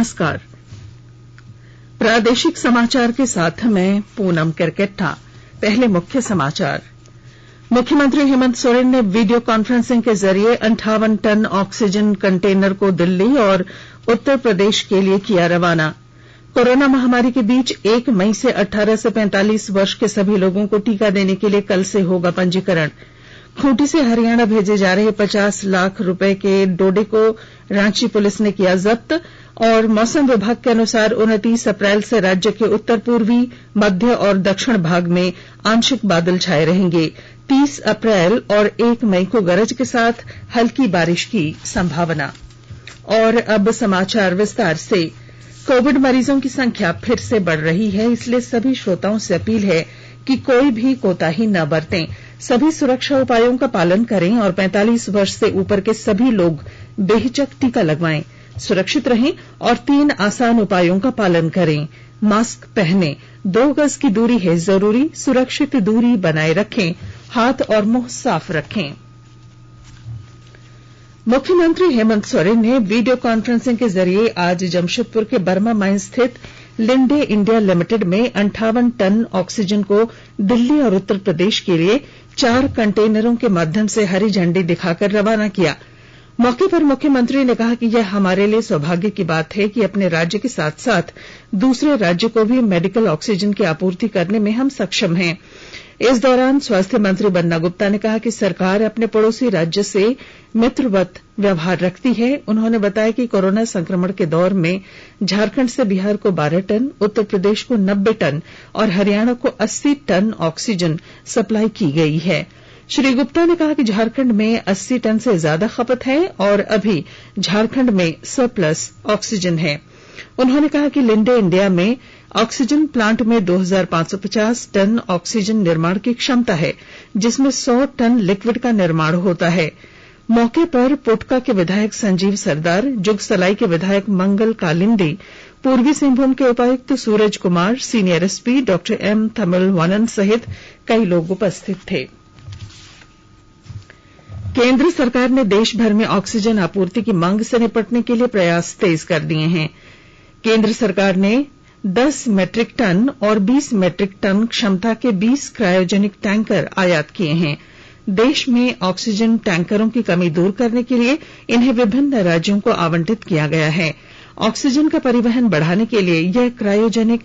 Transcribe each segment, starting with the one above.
नमस्कार। प्रादेशिक समाचार के साथ मैं पूनम केरकेट्टा। पहले मुख्य समाचार। मुख्यमंत्री हेमंत सोरेन ने वीडियो कॉन्फ्रेंसिंग के जरिए 58 टन ऑक्सीजन कंटेनर को दिल्ली और उत्तर प्रदेश के लिए किया रवाना। कोरोना महामारी के बीच 1 मई से 18 से 45 वर्ष के सभी लोगों को टीका देने के लिए कल से होगा पंजीकरण। खूंटी से हरियाणा भेजे जा रहे 50 लाख रुपए के डोडे को रांची पुलिस ने किया जब्त। और मौसम विभाग के अनुसार 29 अप्रैल से राज्य के उत्तर पूर्वी, मध्य और दक्षिण भाग में आंशिक बादल छाए रहेंगे। 30 अप्रैल और 1 मई को गरज के साथ हल्की बारिश की संभावना। और अब समाचार विस्तार से। कोविड मरीजों की संख्या फिर से बढ़ रही है, इसलिए सभी श्रोताओं से अपील है कि कोई भी कोताही न बरतें। सभी सुरक्षा उपायों का पालन करें और 45 वर्ष से ऊपर के सभी लोग बेहिचक टीका लगवाएं। सुरक्षित रहें और 3 आसान उपायों का पालन करें। मास्क पहनें, 2 गज की दूरी है जरूरी, सुरक्षित दूरी बनाए रखें, हाथ और मुंह साफ रखें। मुख्यमंत्री हेमंत सोरेन ने वीडियो कॉन्फ्रेंसिंग के जरिए आज जमशेदपुर के बर्मा माइन स्थित लिंडे इंडिया लिमिटेड में 58 टन ऑक्सीजन को दिल्ली और उत्तर प्रदेश के लिए 4 कंटेनरों के माध्यम से हरी झंडी दिखाकर रवाना किया। मौके पर मुख्यमंत्री ने कहा कि यह हमारे लिए सौभाग्य की बात है कि अपने राज्य के साथ साथ दूसरे राज्य को भी मेडिकल ऑक्सीजन की आपूर्ति करने में हम सक्षम हैं। इस दौरान स्वास्थ्य मंत्री बन्ना गुप्ता ने कहा कि सरकार अपने पड़ोसी राज्य से मित्रवत व्यवहार रखती है। उन्होंने बताया कि कोरोना संक्रमण के दौर में झारखंड से बिहार को 12 टन, उत्तर प्रदेश को 90 टन और हरियाणा को 80 टन ऑक्सीजन सप्लाई की गई है। श्री गुप्ता ने कहा कि झारखंड में 80 टन से ज्यादा खपत है और अभी झारखंड में सरप्लस ऑक्सीजन है। उन्होंने कहा कि लिंडे इंडिया में ऑक्सीजन प्लांट में 2550 टन ऑक्सीजन निर्माण की क्षमता है, जिसमें 100 टन लिक्विड का निर्माण होता है। मौके पर पोटका के विधायक संजीव सरदार, जुगसलाई के विधायक मंगल कालिंदी, पूर्वी सिंहभूम के उपायुक्त सूरज कुमार, सीनियर एसपी डॉ एम तमिलवानन सहित कई लोग उपस्थित थे। केंद्र सरकार ने देश भर में ऑक्सीजन आपूर्ति की मांग से निपटने के लिए प्रयास तेज कर दिए हैं। केंद्र सरकार ने 10 मैट्रिक टन और 20 मैट्रिक टन क्षमता के 20 क्रायोजेनिक टैंकर आयात किए हैं। देश में ऑक्सीजन टैंकरों की कमी दूर करने के लिए इन्हें विभिन्न राज्यों को आवंटित किया गया है। ऑक्सीजन का परिवहन बढ़ाने के लिए यह क्रायोजेनिक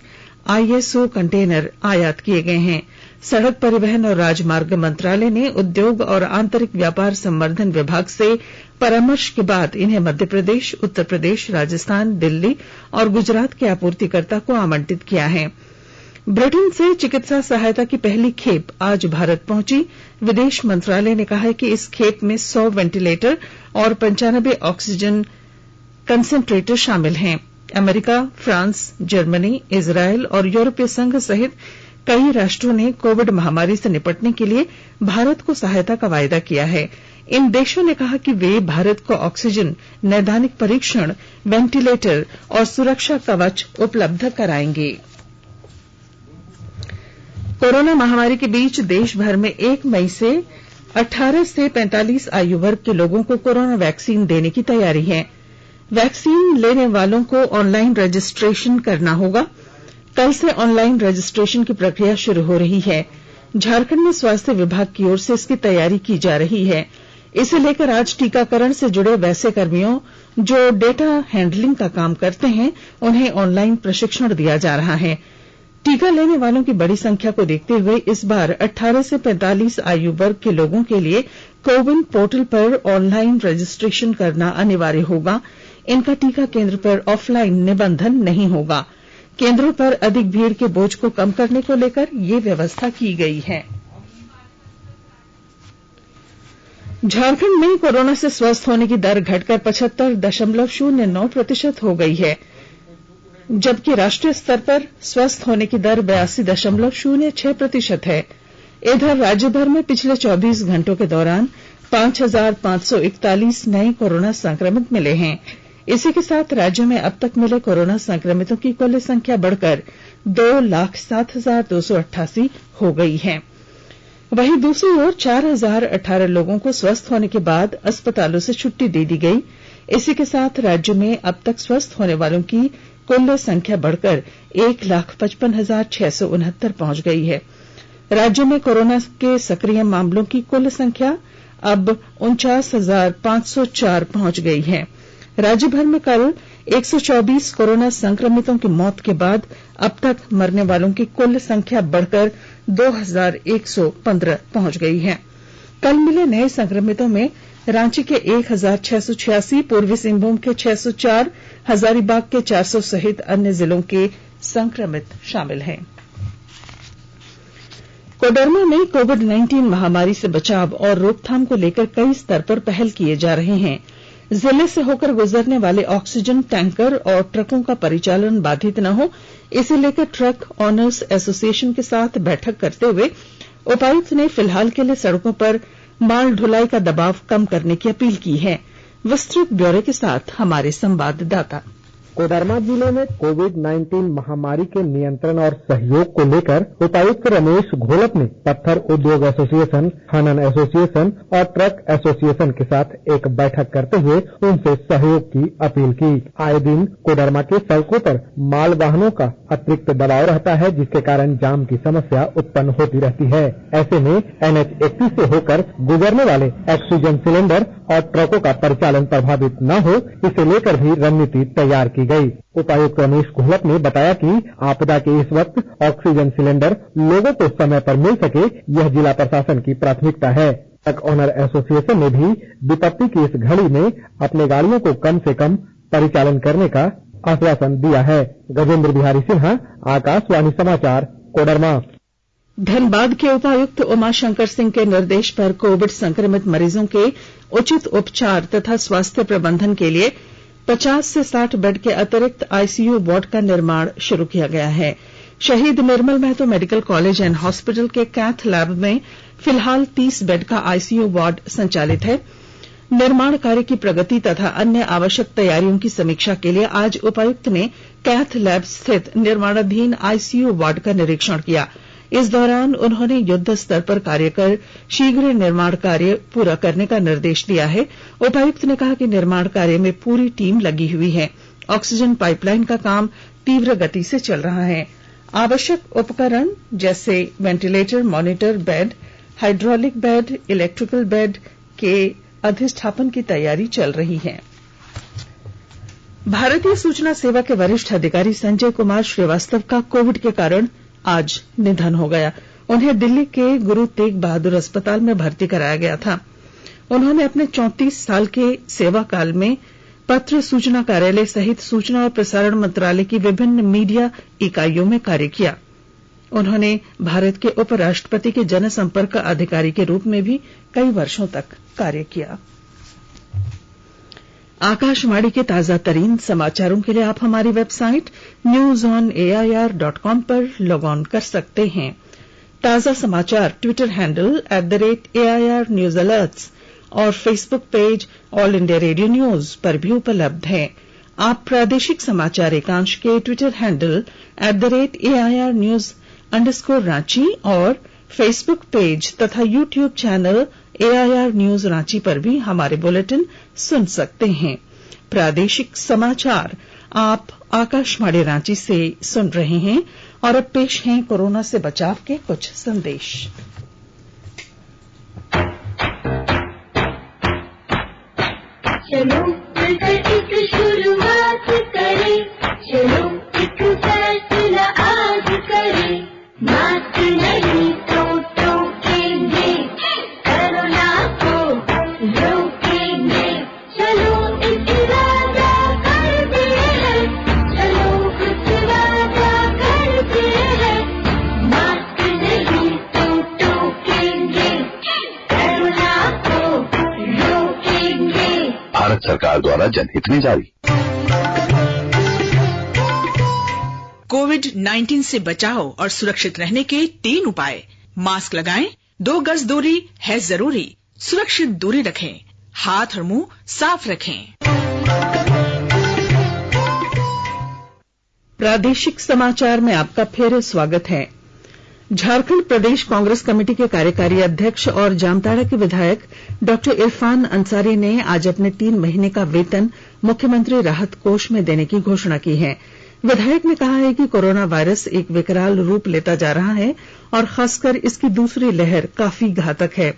ISO कंटेनर आयात किए गए हैं। सड़क परिवहन और राजमार्ग मंत्रालय ने उद्योग और आंतरिक व्यापार संवर्धन विभाग से परामर्श के बाद इन्हें मध्य प्रदेश, उत्तर प्रदेश, राजस्थान, दिल्ली और गुजरात के आपूर्तिकर्ता को आवंटित किया है। ब्रिटेन से चिकित्सा सहायता की पहली खेप आज भारत पहुंची। विदेश मंत्रालय ने कहा है कि इस खेप में 100 वेंटिलेटर और 95 ऑक्सीजन कंसेंट्रेटर शामिल हैं। अमेरिका, फ्रांस, जर्मनी, इजरायल और यूरोपीय संघ सहित कई राष्ट्रों ने कोविड महामारी से निपटने के लिए भारत को सहायता का वायदा किया है। इन देशों ने कहा कि वे भारत को ऑक्सीजन, नैदानिक परीक्षण, वेंटिलेटर और सुरक्षा कवच उपलब्ध कराएंगे। कोरोना महामारी के बीच देश भर में 1 मई से 18 से 45 आयु वर्ग के लोगों को कोरोना वैक्सीन देने की तैयारी है। वैक्सीन लेने वालों को ऑनलाइन रजिस्ट्रेशन करना होगा। कल से ऑनलाइन रजिस्ट्रेशन की प्रक्रिया शुरू हो रही है। झारखंड में स्वास्थ्य विभाग की ओर से इसकी तैयारी की जा रही है। इसे लेकर आज टीकाकरण से जुड़े वैसे कर्मियों जो डेटा हैंडलिंग का काम करते हैं, उन्हें ऑनलाइन प्रशिक्षण दिया जा रहा है। टीका लेने वालों की बड़ी संख्या को देखते हुए इस बार 18 से 45 आयु वर्ग के लोगों के लिए कोविन पोर्टल पर ऑनलाइन रजिस्ट्रेशन करना अनिवार्य होगा। इनका टीका केंद्र पर ऑफलाइन निबंधन नहीं होगा। केंद्रों पर अधिक भीड़ के बोझ को कम करने को लेकर यह व्यवस्था की गई है। झारखंड में कोरोना से स्वस्थ होने की दर घटकर 75.09% हो गई है, जबकि राष्ट्रीय स्तर पर स्वस्थ होने की दर 82.06% है। इधर राज्य भर में पिछले 24 घंटों के दौरान 5,541 नए कोरोना संक्रमित मिले हैं। इसी के साथ राज्य में अब तक मिले कोरोना संक्रमितों की कुल संख्या बढ़कर 2,07,288 हो गई है। वहीं दूसरी ओर 4,018 लोगों को स्वस्थ होने के बाद अस्पतालों से छुट्टी दे दी गई। इसी के साथ राज्य में अब तक स्वस्थ होने वालों की कुल संख्या बढ़कर 1,55,669 पहुंच गई है। राज्य में कोरोना के सक्रिय मामलों की कुल संख्या अब 49,504 पहुंच गई है। राज्य भर में कल 124 कोरोना संक्रमितों की मौत के बाद अब तक मरने वालों की कुल संख्या बढ़कर 2,115 पहुंच गई है। कल मिले नए संक्रमितों में रांची के 1,686, पूर्वी सिंहभूम के 604, हजारीबाग के 400 सहित अन्य जिलों के संक्रमित शामिल हैं। कोडरमा में कोविड-19 महामारी से बचाव और रोकथाम को लेकर कई स्तर पर पहल किए जा रहे हैं। जिले से होकर गुजरने वाले ऑक्सीजन टैंकर और ट्रकों का परिचालन बाधित न हो, इसे लेकर ट्रक ऑनर्स एसोसिएशन के साथ बैठक करते हुए उपायुक्त ने फिलहाल के लिए सड़कों पर माल ढुलाई का दबाव कम करने की अपील की है। विस्तृत ब्यौरे के साथ हमारे संवाददाता। कोडरमा जिले में कोविड-19 महामारी के नियंत्रण और सहयोग को लेकर उपायुक्त रमेश घोलप ने पत्थर उद्योग एसोसिएशन, खनन एसोसिएशन और ट्रक एसोसिएशन के साथ एक बैठक करते हुए उनसे सहयोग की अपील की। आए दिन कोडरमा के सड़कों पर माल वाहनों का अतिरिक्त दबाव रहता है, जिसके कारण जाम की समस्या उत्पन्न होती रहती है। ऐसे में NH 31 से होकर गुजरने वाले ऑक्सीजन सिलेंडर और ट्रकों का परिचालन प्रभावित न हो, इसे लेकर भी रणनीति तैयार की गई। उपायुक्त रमेश घोलप ने बताया कि आपदा के इस वक्त ऑक्सीजन सिलेंडर लोगों को समय पर मिल सके, यह जिला प्रशासन की प्राथमिकता है। ट्रक ऑनर एसोसिएशन ने भी विपत्ति की इस घड़ी में अपने गाड़ियों को कम से कम परिचालन करने का आश्वासन दिया है। गजेंद्र बिहारी सिन्हा, आकाशवाणी समाचार, कोडरमा। धनबाद के उपायुक्त उमाशंकर सिंह के निर्देश पर कोविड संक्रमित मरीजों के उचित उपचार तथा स्वास्थ्य प्रबंधन के लिए 50 से 60 बेड के अतिरिक्त आईसीयू वार्ड का निर्माण शुरू किया गया है। Shaheed Nirmal Mahato medical college and hospital के कैथ लैब में फिलहाल 30 बेड का आईसीयू वार्ड संचालित है। निर्माण कार्य की प्रगति तथा अन्य आवश्यक तैयारियों की समीक्षा के लिए आज उपायुक्त ने कैथ लैब स्थित निर्माणाधीन आईसीयू वार्ड का निरीक्षण किया। इस दौरान उन्होंने युद्ध स्तर पर कार्य कर शीघ्र निर्माण कार्य पूरा करने का निर्देश दिया है। उपायुक्त ने कहा कि निर्माण कार्य में पूरी टीम लगी हुई है। ऑक्सीजन पाइपलाइन का काम तीव्र गति से चल रहा है। आवश्यक उपकरण जैसे ventilator, monitor bed, hydraulic bed, electrical bed के अधिष्ठापन की तैयारी चल रही है। भारतीय सूचना सेवा के वरिष्ठ अधिकारी संजय कुमार श्रीवास्तव का कोविड के कारण आज निधन हो गया। उन्हें दिल्ली के गुरु तेग बहादुर अस्पताल में भर्ती कराया गया था। उन्होंने अपने 34 साल के सेवा काल में पत्र सूचना कार्यालय सहित सूचना और प्रसारण मंत्रालय की विभिन्न मीडिया इकाइयों में कार्य किया। उन्होंने भारत के उपराष्ट्रपति के जनसंपर्क अधिकारी के रूप में भी कई वर्षों तक कार्य किया। आकाशवाणी के ताजा तरीन समाचारों के लिए आप हमारी वेबसाइट newsonair.com पर लॉग ऑन कर सकते हैं। ताजा समाचार Twitter handle @AIR News Alerts और Facebook page all India radio news पर भी उपलब्ध है। आप प्रादेशिक समाचार एकांश के ट्विटर हैंडल @AIR News_Ranchi और फेसबुक पेज तथा YouTube channel AIR News Ranchi पर भी हमारे बुलेटिन सुन सकते हैं। प्रादेशिक समाचार आप आकाशवाणी रांची से सुन रहे हैं और अब पेश हैं कोरोना से बचाव के कुछ संदेश। चलो मिलकर एक शुरुआत करें, चलो एक फैसला आज करें, मास्क नहीं तो टोकेंगे, कोरोना को रोकेंगे, चलो एक वादा करते हैं, चलो कुछ वादा करते हैं, मास्क नहीं तो टोकेंगे, कोरोना को रोकेंगे। भारत सरकार द्वारा जनहित में जारी। कोविड-19 से बचाव और सुरक्षित रहने के 3 उपाय। मास्क लगाएं, 2 गज दूरी है जरूरी, सुरक्षित दूरी रखें, हाथ और मुंह साफ रखें। प्रादेशिक समाचार में आपका फिर स्वागत है। झारखंड प्रदेश कांग्रेस कमेटी के कार्यकारी अध्यक्ष और जामताड़ा के विधायक डॉ इरफान अंसारी ने आज अपने 3 महीने का वेतन मुख्यमंत्री राहत कोष में देने की घोषणा की है। विधायक ने कहा है कि कोरोना वायरस एक विकराल रूप लेता जा रहा है और खासकर इसकी दूसरी लहर काफी घातक है।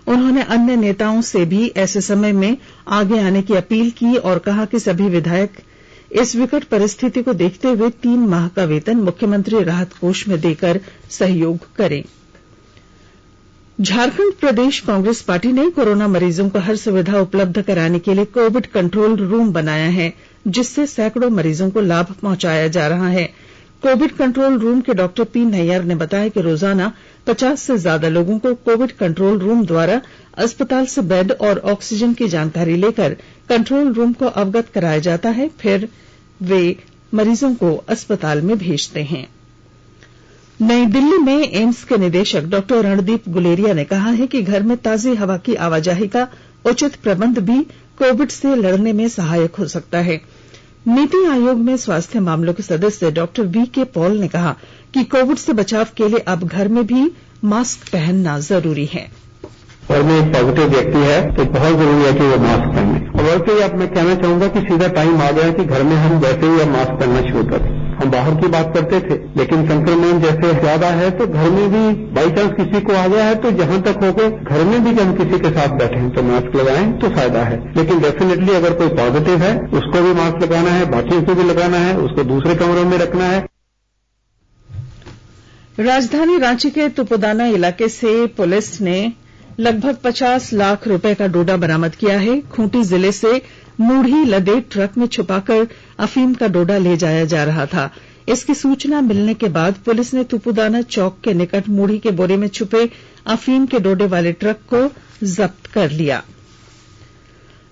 उन्होंने अन्य नेताओं से भी ऐसे समय में आगे आने की अपील की और कहा कि सभी विधायक इस विकट परिस्थिति को देखते हुए 3 माह का वेतन मुख्यमंत्री राहत कोष में देकर सहयोग करें। झारखंड प्रदेश कांग्रेस पार्टी ने कोरोना मरीजों को हर सुविधा उपलब्ध कराने के लिए कोविड कंट्रोल रूम बनाया है, जिससे सैकड़ों मरीजों को लाभ पहुंचाया जा रहा है। कोविड कंट्रोल रूम के डॉक्टर पी नैयर ने बताया कि रोजाना 50 से ज्यादा लोगों को कोविड कंट्रोल रूम द्वारा अस्पताल से बेड और ऑक्सीजन की जानकारी लेकर कंट्रोल रूम को अवगत कराया जाता है, फिर वे मरीजों को अस्पताल में भेजते हैं। नई दिल्ली में एम्स के निदेशक डॉक्टर रणदीप गुलेरिया ने कहा है कि घर में ताजी हवा की आवाजाही का उचित प्रबंध भी कोविड से लड़ने में सहायक हो सकता है। नीति आयोग में स्वास्थ्य मामलों के सदस्य डॉक्टर वी.के. पॉल ने कहा कि कोविड से बचाव के लिए अब घर में भी मास्क पहनना जरूरी है। घर में एक पॉजिटिव व्यक्ति है तो बहुत जरूरी है कि वो मास्क पहने। और वैसे अब मैं कहना चाहूंगा कि सीधा टाइम आ गया कि घर में हम वैसे ही अब मास्क पहनना शुरू करें। हम बाहर की बात करते थे, लेकिन संक्रमण जैसे ज्यादा है तो घर में भी बाई चांस किसी को आ गया है तो जहां तक हो गए घर में भी हम किसी के साथ बैठे हैं तो मास्क लगाएं तो फायदा है। लेकिन डेफिनेटली अगर कोई पॉजिटिव है उसको भी मास्क लगाना है, बाकियों को भी लगाना है, उसको दूसरे कमरों में रखना है। राजधानी रांची के तुपुदाना इलाके से पुलिस ने लगभग 50 लाख रुपए का डोडा बरामद किया है। खूंटी जिले से मूढ़ी लदे ट्रक में छुपाकर अफीम का डोडा ले जाया जा रहा था। इसकी सूचना मिलने के बाद पुलिस ने तुपुदाना चौक के निकट मूढ़ी के बोरे में छुपे अफीम के डोडे वाले ट्रक को जब्त कर लिया।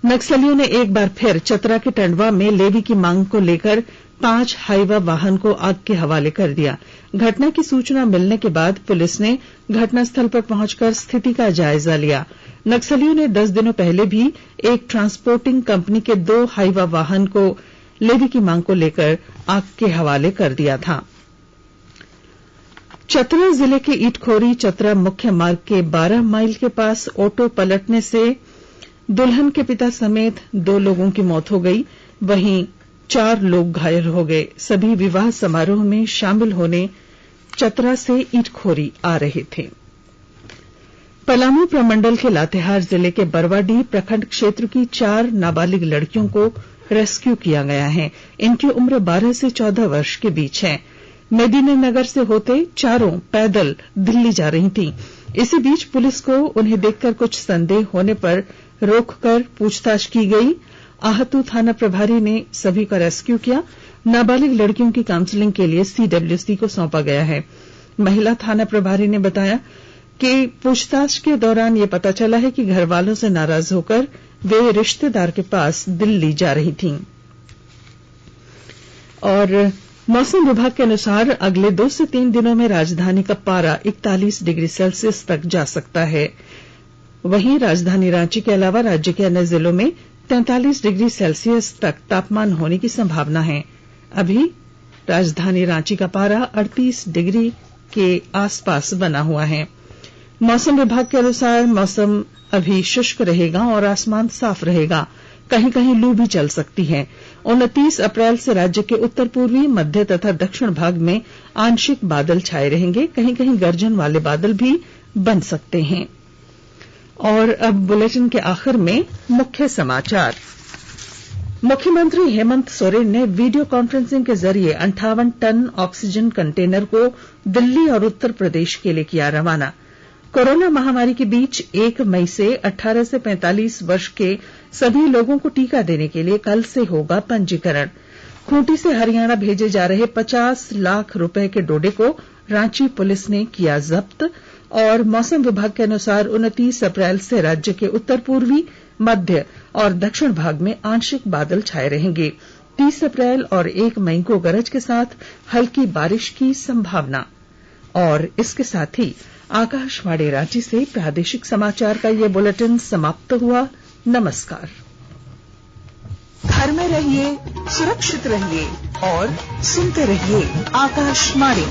नक्सलियों ने एक बार फिर चतरा के टंडवा में लेवी की मांग को लेकर 5 हाईवा वाहन को आग के हवाले कर दिया। घटना की सूचना मिलने के बाद पुलिस ने घटनास्थल पर पहुंचकर स्थिति का जायजा लिया। नक्सलियों ने 10 दिनों पहले भी एक ट्रांसपोर्टिंग कंपनी के 2 हाईवा वाहन को लेवी की मांग को लेकर आग के हवाले कर दिया था। चतरा जिले के ईटखोरी चतरा मुख्य मार्ग के 12 माइल के पास ऑटो पलटने से दुल्हन के पिता समेत 2 लोगों की मौत हो गई, वहीं 4 लोग घायल हो गए। सभी विवाह समारोह में शामिल होने चतरा से ईटखोरी आ रहे थे। पलामू प्रमंडल के लातेहार जिले के बरवाडीह प्रखंड क्षेत्र की 4 नाबालिग लड़कियों को रेस्क्यू किया गया है। इनकी उम्र 12 से 14 वर्ष के बीच है। मेदिनीनगर से होते चारों पैदल दिल्ली जा रही थीं। इसी बीच पुलिस को उन्हें देखकर कुछ संदेह होने पर रोककर पूछताछ की गई। आहतू थाना प्रभारी ने सभी का रेस्क्यू किया। नाबालिग लड़कियों की काउंसलिंग के लिए सीडब्ल्यूसी को सौंपा गया है। महिला थाना प्रभारी ने बताया कि पूछताछ के दौरान ये पता चला है कि घर वालों से नाराज होकर वे रिश्तेदार के पास दिल्ली जा रही थीं। और मौसम विभाग के अनुसार अगले 2 से 3 दिनों में राजधानी का पारा 41 डिग्री सेल्सियस तक जा सकता है। वहीं राजधानी रांची के अलावा राज्य के अन्य जिलों में 43 डिग्री सेल्सियस तक तापमान होने की संभावना है। अभी राजधानी रांची का पारा 38 डिग्री के आसपास बना हुआ है। मौसम विभाग के अनुसार मौसम अभी शुष्क रहेगा और आसमान साफ रहेगा। कहीं कहीं लू भी चल सकती है। 29 अप्रैल से राज्य के उत्तर पूर्वी, मध्य तथा दक्षिण भाग में आंशिक बादल छाए रहेंगे। कहीं कहीं गर्जन वाले बादल भी बन सकते हैं। और अब बुलेटिन के आखिर में मुख्य समाचार। मुख्यमंत्री हेमंत सोरेन ने वीडियो कॉन्फ्रेंसिंग के जरिए 58 टन ऑक्सीजन कंटेनर को दिल्ली और उत्तर प्रदेश के लिए किया रवाना। कोरोना महामारी के बीच 1 मई से 18 से 45 वर्ष के सभी लोगों को टीका देने के लिए कल से होगा पंजीकरण। खूंटी से हरियाणा भेजे जा रहे 50 लाख रुपए के डोडे को रांची पुलिस ने किया जब्त। और मौसम विभाग के अनुसार 29 अप्रैल से राज्य के उत्तर पूर्वी, मध्य और दक्षिण भाग में आंशिक बादल छाए रहेंगे। 30 अप्रैल और 1 मई को गरज के साथ हल्की बारिश की संभावना। और इसके साथ ही आकाशवाणी रांची से प्रादेशिक समाचार का ये बुलेटिन समाप्त हुआ। नमस्कार। घर में रहिए, सुरक्षित रहिए और सुनते रहिए आकाशवाणी।